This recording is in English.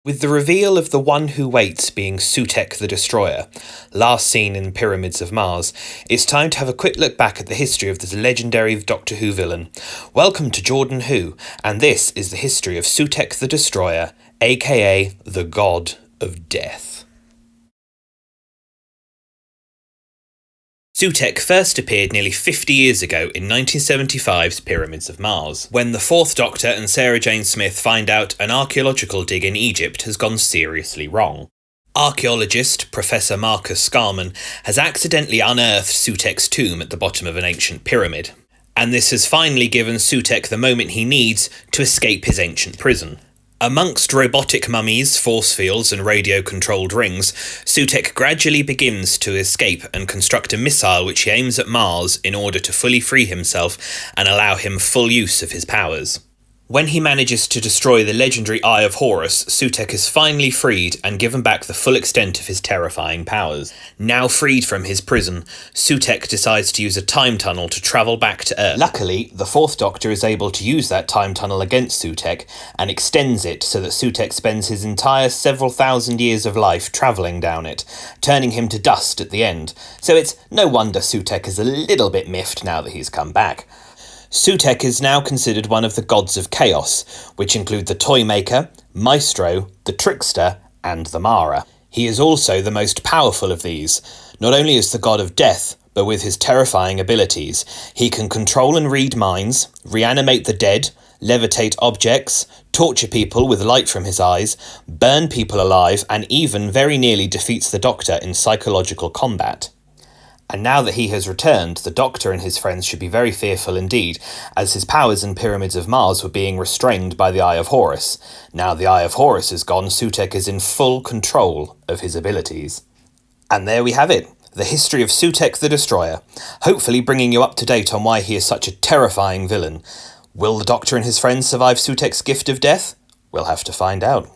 With the reveal of the one who waits being Sutekh the Destroyer, last seen in Pyramids of Mars, it's time to have a quick look back at the history of this legendary Doctor Who villain. Welcome to Jordan Who, and this is the history of Sutekh the Destroyer, aka the God of Death. Sutekh first appeared nearly 50 years ago in 1975's Pyramids of Mars, when the Fourth Doctor and Sarah Jane Smith find out an archaeological dig in Egypt has gone seriously wrong. Archaeologist Professor Marcus Scarman has accidentally unearthed Sutekh's tomb at the bottom of an ancient pyramid, and this has finally given Sutekh the moment he needs to escape his ancient prison. Amongst robotic mummies, force fields and radio-controlled rings, Sutekh gradually begins to escape and construct a missile which he aims at Mars in order to fully free himself and allow him full use of his powers. When he manages to destroy the legendary Eye of Horus, Sutekh is finally freed and given back the full extent of his terrifying powers. Now freed from his prison, Sutekh decides to use a time tunnel to travel back to Earth. Luckily, the Fourth Doctor is able to use that time tunnel against Sutekh and extends it so that Sutekh spends his entire several thousand years of life travelling down it, turning him to dust at the end. So it's no wonder Sutekh is a little bit miffed now that he's come back. Sutekh is now considered one of the gods of chaos, which include the Toymaker, Maestro, the Trickster, and the Mara. He is also the most powerful of these. Not only is the god of death, but with his terrifying abilities, he can control and read minds, reanimate the dead, levitate objects, torture people with light from his eyes, burn people alive, and even very nearly defeats the Doctor in psychological combat. And now that he has returned, the Doctor and his friends should be very fearful indeed, as his powers in Pyramids of Mars were being restrained by the Eye of Horus. Now the Eye of Horus is gone, Sutekh is in full control of his abilities. And there we have it, the history of Sutekh the Destroyer, hopefully bringing you up to date on why he is such a terrifying villain. Will the Doctor and his friends survive Sutekh's gift of death? We'll have to find out.